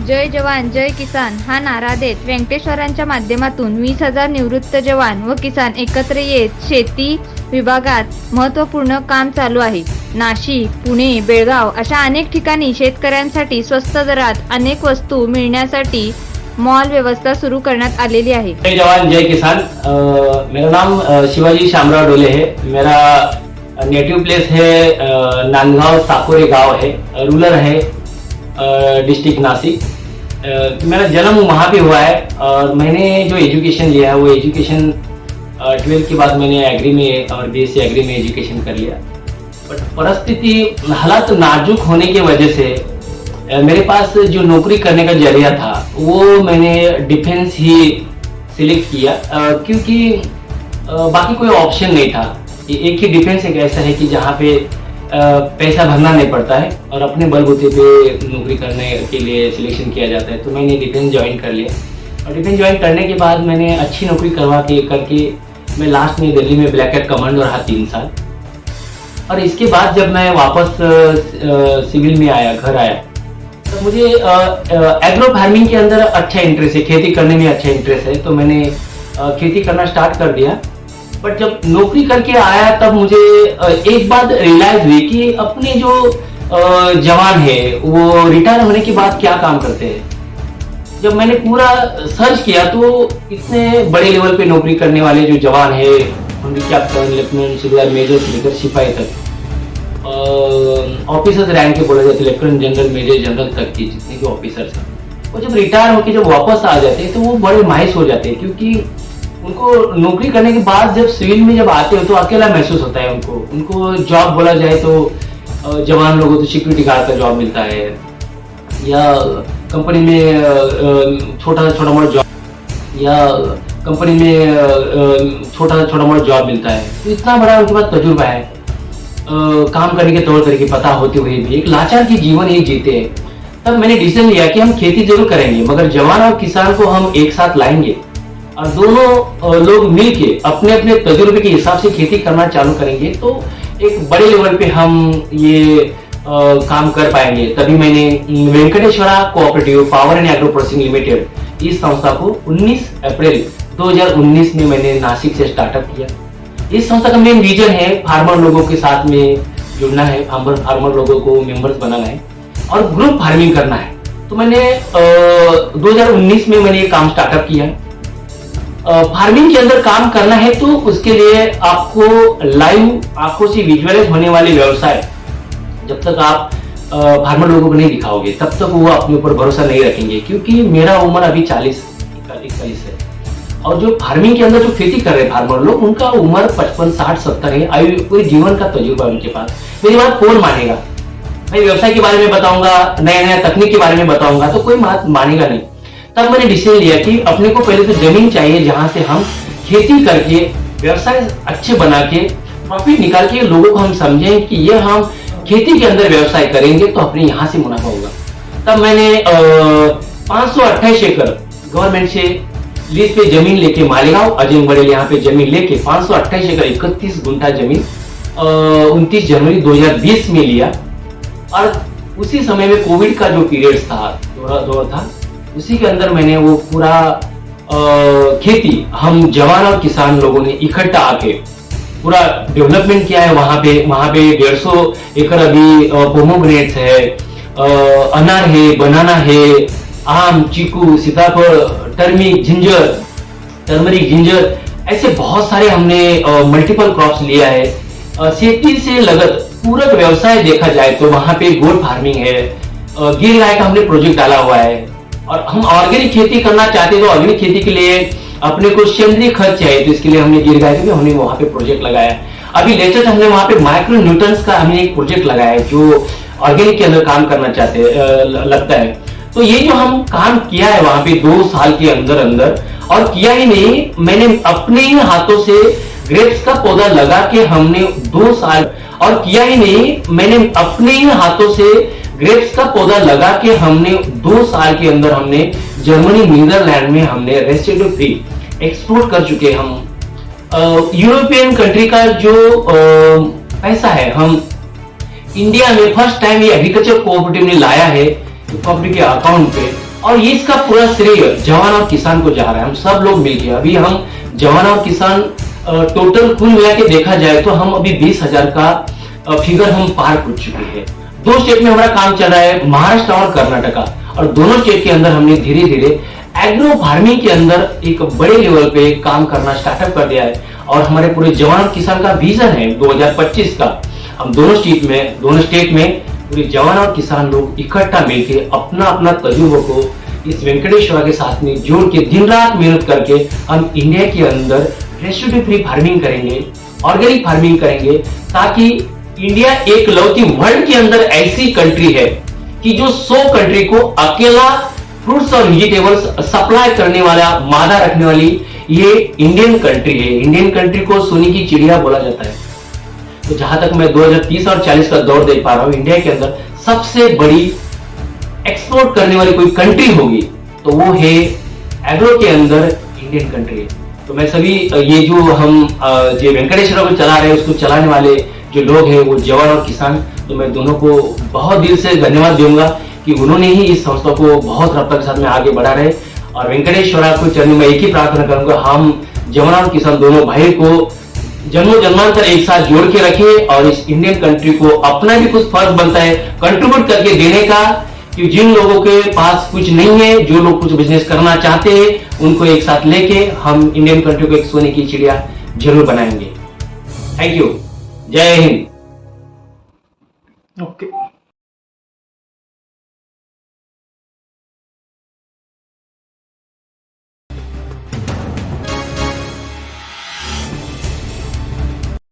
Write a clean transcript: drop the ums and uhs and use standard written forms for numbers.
जय जवान जय किसान हा नारा देत व्यंकटेश्वरांच्या माध्यमातून 20,000 निवृत्त जवान व किसान एकत्र येत शेती विभागात महत्त्वपूर्ण काम चालू आहे। नाशिक, पुणे, बेळगाव अशा अनेक ठिकाणी शेतकऱ्यांसाठी स्वस्त दरात अनेक वस्तू मिळण्यासाठी मॉल व्यवस्था सुरू करण्यात आलेली आहे। जय जवान जय किसान। मेरा नाम शिवाजी शामराव डोले है। मेरा नेटिव प्लेस है नांदगांव साकोरे गांव है, रूरल है डिस्ट्रिक्ट नासिक। मेरा जन्म वहाँ पे हुआ है और मैंने जो एजुकेशन लिया है वो एजुकेशन 12th के बाद मैंने एग्री में और बीएससी एग्री में एजुकेशन कर लिया। बट परिस्थिति हालात नाजुक होने की वजह से मेरे पास जो नौकरी करने का जरिया था वो मैंने डिफेंस ही सिलेक्ट किया, क्योंकि बाकी कोई ऑप्शन नहीं था। एक ही डिफेंस एक ऐसा है कि जहाँ पे पैसा भरना नहीं पड़ता है और अपने बलबूते पे नौकरी करने के लिए सिलेक्शन किया जाता है। तो मैंने डिफेंस ज्वाइन कर लिया और डिफेंस ज्वाइन करने के बाद मैंने अच्छी नौकरी करके मैं लास्ट में दिल्ली में ब्लैक हैट कमांडो रहा 3 साल। और इसके बाद जब मैं वापस सिविल में आया, घर आया, तो मुझे एग्रो फार्मिंग के अंदर अच्छा इंटरेस्ट है, खेती करने में अच्छा इंटरेस्ट है। तो मैंने खेती करना स्टार्ट कर दिया। बट जब नौकरी करके आया तब मुझे एक बात रियलाइज हुई कि अपने जो जवान है वो रिटायर होने के बाद क्या काम करते हैं। जब मैंने पूरा सर्च किया तो इतने बड़े लेवल पे नौकरी करने वाले जो जवान है, उनके कैप्टन, लेफ्टिनेंट, सुबेदार, मेजर से लेकर सिपाही तक, ऑफिसर्स रैंक के बोला जाते, लेफ्टिनेंट जनरल, मेजर जनरल तक की जितने भी ऑफिसर्स हैं, वो जब रिटायर होकर जब वापस आ जाते हैं तो वो बड़े मायूस हो जाते हैं, क्योंकि उनको नौकरी करने के बाद जब सिविल में जब आते हो तो अकेला महसूस होता है। उनको जॉब बोला जाए तो जवान लोगों को सिक्योरिटी गार्ड का जॉब मिलता है या कंपनी में छोटा मोटा जॉब, या कंपनी में छोटा मोटा जॉब मिलता है। तो इतना बड़ा उनके पास तजुर्बा है, काम करने के तौर तरीके पता होते हुए भी एक लाचार की जीवन ही जीते हैं। तब मैंने डिसीजन लिया कि हम खेती जरूर करेंगे, मगर जवान और किसान को हम एक साथ लाएंगे और दोनों लोग मिलके अपने अपने तजुर्बे के हिसाब से खेती करना चालू करेंगे तो एक बड़े लेवल पे हम ये काम कर पाएंगे। तभी मैंने Venkateshwara cooperative power and agro processing limited इस संस्था को 19 अप्रैल 2019 में मैंने नासिक से स्टार्टअप किया। इस संस्था का मेन विजन है फार्मर लोगों के साथ में जुड़ना है, फार्मर लोगों को मेंबर्स बनाना है और ग्रुप फार्मिंग करना है। तो मैंने 2019 में मैंने ये काम स्टार्टअप किया। फार्मिंग के अंदर काम करना है तो उसके लिए आपको लाइव आंखों से विजुअलाइज होने वाले व्यवसाय जब तक आप फार्मर लोगों को नहीं दिखाओगे तब तक वो अपने ऊपर भरोसा नहीं रखेंगे, क्योंकि मेरा उम्र अभी 41 है और जो फार्मिंग के अंदर जो खेती कर रहे फार्मर लोग उनका उम्र 55, 60, 70 है। आयु पूरे जीवन का तजुर्बा उनके पास। मेरी बात कौन मानेगा? मैं व्यवसाय के बारे में बताऊंगा, नया तकनीक के बारे में बताऊंगा तो कोई बात मानेगा नहीं। तब मैंने डिसीजन लिया कि अपने को पहले तो जमीन चाहिए जहां से हम खेती करके व्यवसाय अच्छे बना के प्रॉफिट निकाल के लोगों को हम समझें कि ये हम खेती के अंदर व्यवसाय करेंगे तो अपने यहाँ से मुनाफा होगा। तब मैंने 528 एकड़ गवर्नमेंट से लीज पे जमीन लेके मालेगांव अजय बड़े यहाँ पे जमीन लेके 528 एकड़ 31 गुंठा जमीन 29 जनवरी 2020 में लिया। और उसी समय में कोविड का जो पीरियड था, दौर था, उसी के अंदर मैंने वो पूरा खेती हम जवान और किसान लोगों ने इकट्ठा आके पूरा डेवलपमेंट किया है। वहां पे 150 एकड़ अभी पोमोग्रेनेट्स है, अनार है, बनाना है, आम, चीकू, सीताफल, टर्मरिक जिंजर, ऐसे बहुत सारे हमने मल्टीपल क्रॉप्स लिया है। खेती से लगत पूरक व्यवसाय देखा जाए तो वहां पे गोट फार्मिंग है, गिर गाय का हमने प्रोजेक्ट डाला हुआ है और हम ऑर्गेनिक खेती करना चाहते हैं तो ऑर्गेनिक खेती के लिए अपने को सेंद्रीय खाद चाहिए, तो इसके लिए हमने गिर गाय का भी हमने वहां पे प्रोजेक्ट लगाया। अभी लेटेस्ट हमने वहां पे माइक्रो न्यूट्रंस का हमने एक प्रोजेक्ट लगाया है जो ऑर्गेनिक के अंदर काम करना चाहते लगता है। तो ये जो हम काम किया है वहां पे 2 साल के अंदर और किया ही नहीं, मैंने अपने ही हाथों से ग्रेप्स का पौधा लगा के हमने 2 साल और किया ही नहीं, मैंने अपने ही हाथों से ग्रेप्स का पौधा लगा के हमने 2 साल के अंदर हमने जर्मनी, नीदरलैंड में हमने रेसिड्यू फ्री एक्सपोर्ट कर चुके। हम यूरोपियन कंट्री का जो पैसा है हम इंडिया में फर्स्ट टाइम ये एग्रीकल्चर कोऑपरेटिव ने लाया है कोऑपरेटिव के अकाउंट पे और ये इसका पूरा श्रेय जवान और किसान को जा रहा है। हम सब लोग मिलकर अभी हम जवान और किसान टोटल कुल मिला के देखा जाए तो हम अभी 20,000 का फिगर हम पार कर चुके हैं। 2 स्टेट में हमारा काम चल रहा है, महाराष्ट्र और कर्नाटका, और दोनों स्टेट के अंदर हमने धीरे धीरे एग्रो फार्मिंग के अंदर एक बड़े लेवल पे काम करना स्टार्टअप कर दिया है। और हमारे पूरे जवान और किसान का विजन है 2025 का, हम दोनों स्टेट में पूरे जवान और किसान लोग इकट्ठा मिलकर अपना अपना तजुर्बों को इस वेंकटेश्वरा के साथ में जोड़ के दिन रात मेहनत करके हम इंडिया के अंदर रेसिड्यू फ्री फार्मिंग करेंगे, ऑर्गेनिक फार्मिंग करेंगे, ताकि इंडिया एक लौती वर्ल्ड के अंदर ऐसी कंट्री है कि जो 100 कंट्री को अकेला फ्रूट्स और वेजिटेबल्स सप्लाई करने वाला मादा रखने वाली ये इंडियन कंट्री है। इंडियन कंट्री को सोने की चिड़िया बोला जाता है। तो जहां तक मैं 2030 और 40 का दौर देख पा रहा हूं, इंडिया के अंदर सबसे बड़ी एक्सपोर्ट करने वाली कोई कंट्री होगी तो वो है एग्रो के अंदर इंडियन कंट्री है। तो मैं सभी ये जो हम जो वेंकटेश्वरा को चला रहे हैं उसको चलाने वाले जो लोग हैं वो जवान और किसान, तो मैं दोनों को बहुत दिल से धन्यवाद दूंगा कि उन्होंने ही इस संस्था को बहुत रफ्तार के साथ में आगे बढ़ा रहे। और वेंकटेश्वरा को चरणों में एक ही प्रार्थना करूंगा, हम जवान और किसान दोनों भाई को जन्मों जन्मांतर एक साथ जोड़ के रखे और इस इंडियन कंट्री को अपना भी कुछ फर्ज बनता है कंट्रीब्यूट करके देने का, कि जिन लोगों के पास कुछ नहीं है, जो लोग कुछ बिजनेस करना चाहते हैं, उनको एक साथ लेके हम इंडियन कंट्री को एक सोने की चिड़िया जरूर बनाएंगे। थैंक यू, जय हिंद। ओके।